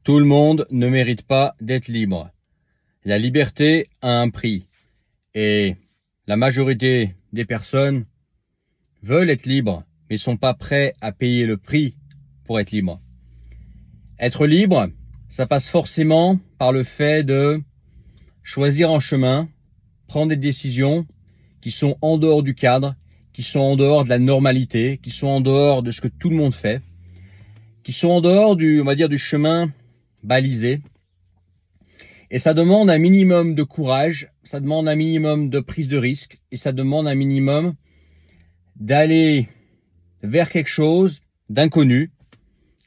Tout le monde ne mérite pas d'être libre. La liberté a un prix. Et la majorité des personnes veulent être libres, mais ne sont pas prêts à payer le prix pour être libres. Être libre, ça passe forcément par le fait de choisir un chemin, prendre des décisions qui sont en dehors du cadre, qui sont en dehors de la normalité, qui sont en dehors de ce que tout le monde fait, qui sont en dehors du, on va dire, du chemin balisé. Et ça demande un minimum de courage, ça demande un minimum de prise de risque, et ça demande un minimum d'aller vers quelque chose d'inconnu,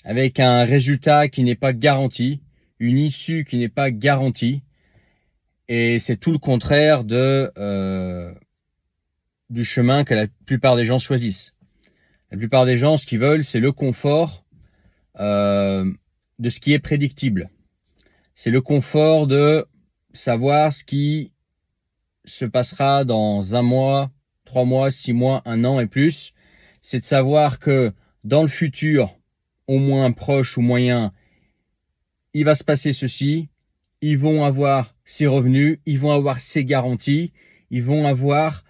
avec un résultat qui n'est pas garanti, une issue qui n'est pas garantie. Et c'est tout le contraire du chemin que la plupart des gens choisissent. La plupart des gens, ce qu'ils veulent, c'est le confort de ce qui est prédictible. C'est le confort de savoir ce qui se passera dans 1 mois, 3 mois, 6 mois, 1 an et plus. C'est de savoir que dans le futur, au moins proche ou moyen, il va se passer ceci. Ils vont avoir ces revenus, ils vont avoir ces garanties, ils vont avoir,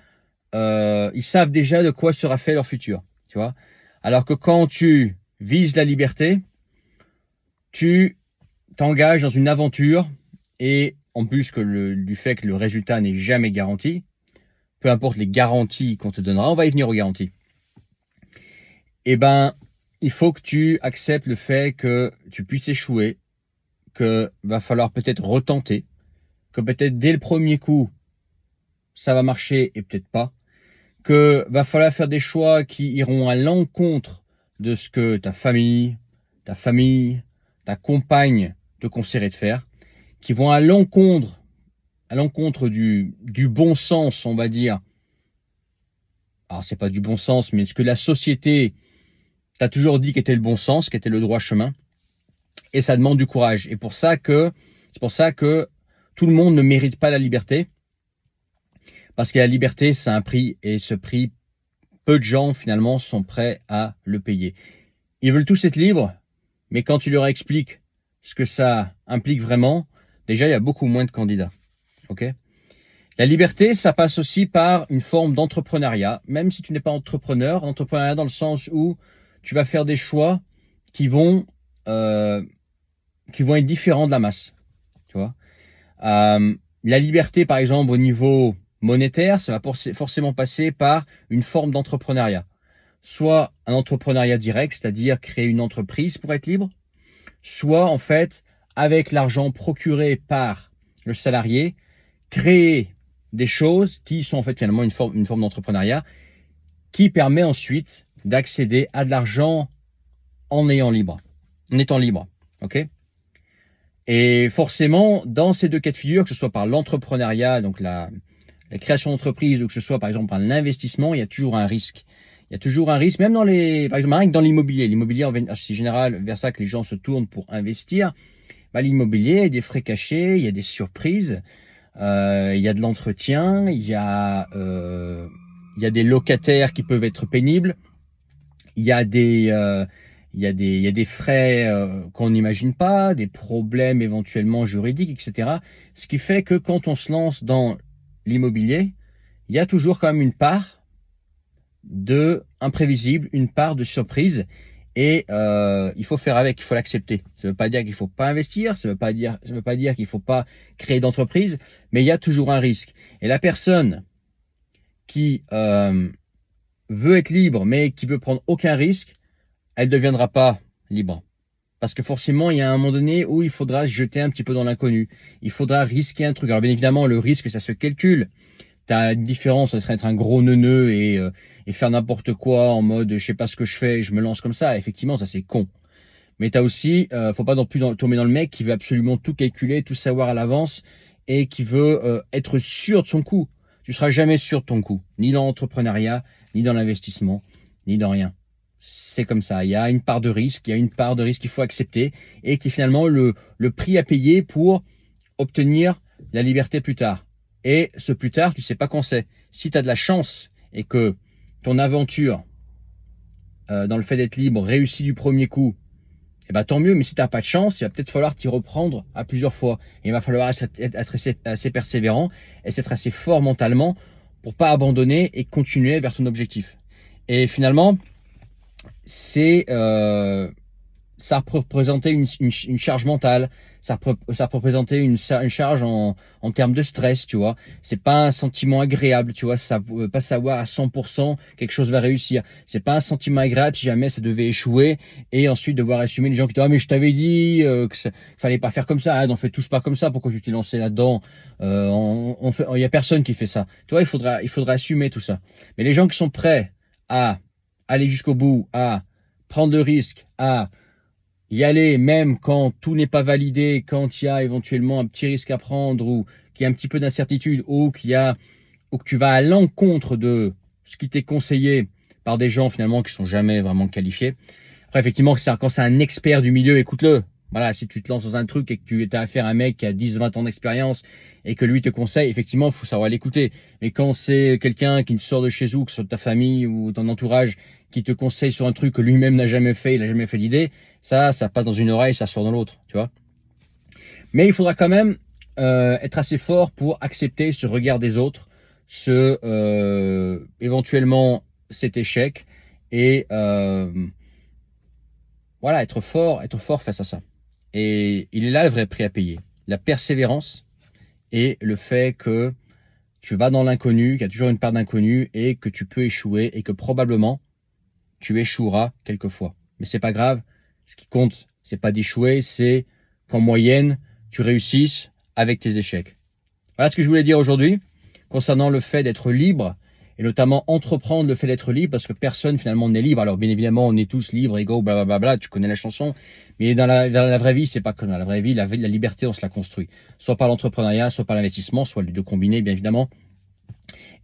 ils savent déjà de quoi sera fait leur futur, tu vois. Alors que quand tu vises la liberté, tu t'engages dans une aventure et en plus du fait que le résultat n'est jamais garanti, peu importe les garanties qu'on te donnera, on va y venir aux garanties. Eh ben, il faut que tu acceptes le fait que tu puisses échouer, que va falloir peut-être retenter, que peut-être dès le premier coup, ça va marcher et peut-être pas, que va falloir faire des choix qui iront à l'encontre de ce que ta famille, ta compagne te conseillerait de faire, qui vont à l'encontre du bon sens, on va dire. Alors c'est pas du bon sens, mais ce que la société t'a toujours dit qu'était le bon sens, qu'était le droit chemin. Et ça demande du courage. Et c'est pour ça que tout le monde ne mérite pas la liberté. Parce que la liberté, c'est un prix. Et ce prix, peu de gens, finalement, sont prêts à le payer. Ils veulent tous être libres, mais quand tu leur expliques ce que ça implique vraiment, déjà, il y a beaucoup moins de candidats. Ok ? La liberté, ça passe aussi par une forme d'entrepreneuriat, même si tu n'es pas entrepreneur dans le sens où tu vas faire des choix qui vont être différents de la masse. Tu vois, la liberté, par exemple, au niveau monétaire, ça va forcément passer par une forme d'entrepreneuriat. Soit un entrepreneuriat direct, c'est-à-dire créer une entreprise pour être libre, soit en fait, avec l'argent procuré par le salarié, créer des choses qui sont en fait finalement une forme d'entrepreneuriat qui permet ensuite d'accéder à de l'argent en étant libre. Ok ? Et forcément, dans ces deux cas de figure, que ce soit par l'entrepreneuriat, donc la création d'entreprise, ou que ce soit par exemple par l'investissement, il y a toujours un risque. Il y a toujours un risque, même par exemple, rien que dans l'immobilier. L'immobilier, c'est général vers ça que les gens se tournent pour investir. L'immobilier, il y a des frais cachés, il y a des surprises, il y a de l'entretien, il y a des locataires qui peuvent être pénibles, il y a des frais qu'on n'imagine pas, des problèmes éventuellement juridiques, etc. Ce qui fait que quand on se lance dans l'immobilier, il y a toujours quand même une part de imprévisible, une part de surprise, et il faut faire avec, il faut l'accepter. Ça ne veut pas dire qu'il faut pas investir, ça veut pas dire qu'il faut pas créer d'entreprise, mais il y a toujours un risque. Et la personne qui veut être libre, mais qui veut prendre aucun risque, elle ne deviendra pas libre. Parce que forcément, il y a un moment donné où il faudra se jeter un petit peu dans l'inconnu. Il faudra risquer un truc. Alors bien évidemment, le risque, ça se calcule. Tu as une différence entre être un gros neuneu et faire n'importe quoi en mode je sais pas ce que je fais, je me lance comme ça. Effectivement, ça c'est con. Mais tu as aussi, faut pas non plus tomber dans le mec qui veut absolument tout calculer, tout savoir à l'avance et qui veut être sûr de son coup. Tu seras jamais sûr de ton coup, ni dans l'entrepreneuriat, ni dans l'investissement, ni dans rien. C'est comme ça. Il y a une part de risque, qu'il faut accepter et qui est finalement le prix à payer pour obtenir la liberté plus tard. Et ce plus tard, tu sais pas quand c'est. Si tu as de la chance et que ton aventure dans le fait d'être libre réussit du premier coup eh ben, tant mieux. Mais si tu n'as pas de chance, il va peut-être falloir t'y reprendre à plusieurs fois. Et il va falloir être assez persévérant et être assez fort mentalement pour pas abandonner et continuer vers ton objectif. Et finalement, ça représentait une charge mentale, ça représentait une charge en termes de stress, tu vois. C'est pas un sentiment agréable, tu vois. Ça veut pas savoir à 100% quelque chose va réussir. C'est pas un sentiment agréable si jamais ça devait échouer et ensuite devoir assumer les gens qui disent ah mais je t'avais dit que fallait pas faire comme ça, n'en fais tous pas comme ça. Pourquoi tu t'es lancé là-dedans? Il y a personne qui fait ça. Tu vois, il faudra assumer tout ça. Mais les gens qui sont prêts à aller jusqu'au bout, à prendre le risque, à y aller même quand tout n'est pas validé, quand il y a éventuellement un petit risque à prendre ou qu'il y a un petit peu d'incertitude ou que tu vas à l'encontre de ce qui t'est conseillé par des gens finalement qui sont jamais vraiment qualifiés. Après effectivement quand c'est un expert du milieu, écoute-le. Voilà, si tu te lances dans un truc et que tu as affaire à un mec qui a 10-20 ans d'expérience et que lui te conseille, effectivement, il faut savoir l'écouter. Mais quand c'est quelqu'un qui sort de chez vous, que ce soit de ta famille ou ton entourage, qui te conseille sur un truc que lui-même n'a jamais fait, il n'a jamais fait l'idée, ça passe dans une oreille, ça sort dans l'autre, tu vois. Mais il faudra quand même être assez fort pour accepter ce regard des autres, éventuellement cet échec et voilà, être fort face à ça. Et il est là le vrai prix à payer. La persévérance et le fait que tu vas dans l'inconnu, qu'il y a toujours une part d'inconnu et que tu peux échouer et que probablement tu échoueras quelquefois. Mais c'est pas grave. Ce qui compte, c'est pas d'échouer, c'est qu'en moyenne, tu réussisses avec tes échecs. Voilà ce que je voulais dire aujourd'hui concernant le fait d'être libre et notamment entreprendre le fait d'être libre parce que personne finalement n'est libre. Alors bien évidemment, on est tous libres, égaux, blablabla, tu connais la chanson. Mais dans la vraie vie, c'est pas comme dans la vraie vie. La liberté, on se la construit. Soit par l'entrepreneuriat, soit par l'investissement, soit les deux combinés, bien évidemment.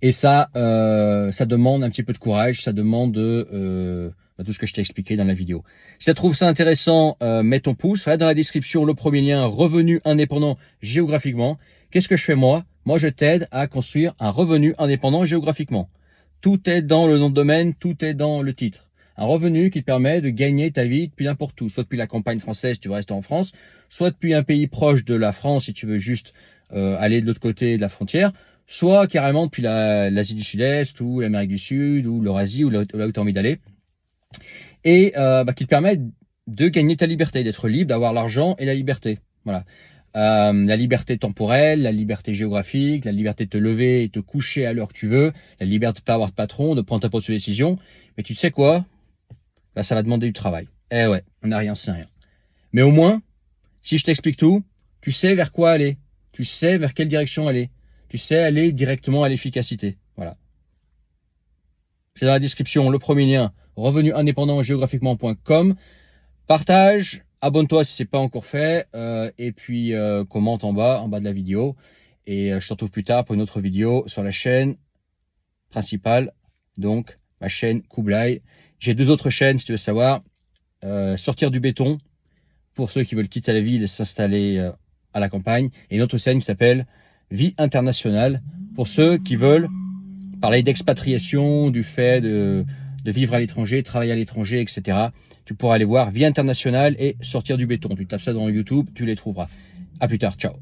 Et ça demande un petit peu de courage, ça demande tout ce que je t'ai expliqué dans la vidéo. Si tu trouves ça intéressant, mets ton pouce. Regarde dans la description le premier lien, revenu indépendant géographiquement. Qu'est-ce que je fais moi? Moi, je t'aide à construire un revenu indépendant géographiquement. Tout est dans le nom de domaine, tout est dans le titre. Un revenu qui te permet de gagner ta vie depuis n'importe où, soit depuis la campagne française si tu veux rester en France, soit depuis un pays proche de la France si tu veux juste aller de l'autre côté de la frontière, soit carrément depuis l'Asie du Sud-Est ou l'Amérique du Sud ou l'Eurasie ou là où tu as envie d'aller. Et qui te permet de gagner ta liberté, d'être libre, d'avoir l'argent et la liberté. Voilà. La liberté temporelle, la liberté géographique, la liberté de te lever et te coucher à l'heure que tu veux, la liberté de pas avoir de patron, de prendre ta propre décision. Mais tu sais quoi? Bah, ça va demander du travail. Eh ouais, on n'a rien, c'est rien. Mais au moins, si je t'explique tout, tu sais vers quoi aller. Tu sais vers quelle direction aller. Tu sais aller directement à l'efficacité. Voilà. C'est dans la description, le premier lien, revenuindépendantgéographiquement.com. Partage, abonne-toi si c'est pas encore fait, et puis commente en bas de la vidéo. Et je te retrouve plus tard pour une autre vidéo sur la chaîne principale, donc ma chaîne Kublai. J'ai deux autres chaînes si tu veux savoir. Sortir du béton, pour ceux qui veulent quitter la ville et s'installer à la campagne. Et une autre chaîne qui s'appelle Vie internationale, pour ceux qui veulent parler d'expatriation, du fait de vivre à l'étranger, travailler à l'étranger, etc. Tu pourras aller voir Vie internationale et Sortir du béton. Tu tapes ça dans YouTube, tu les trouveras. À plus tard, ciao.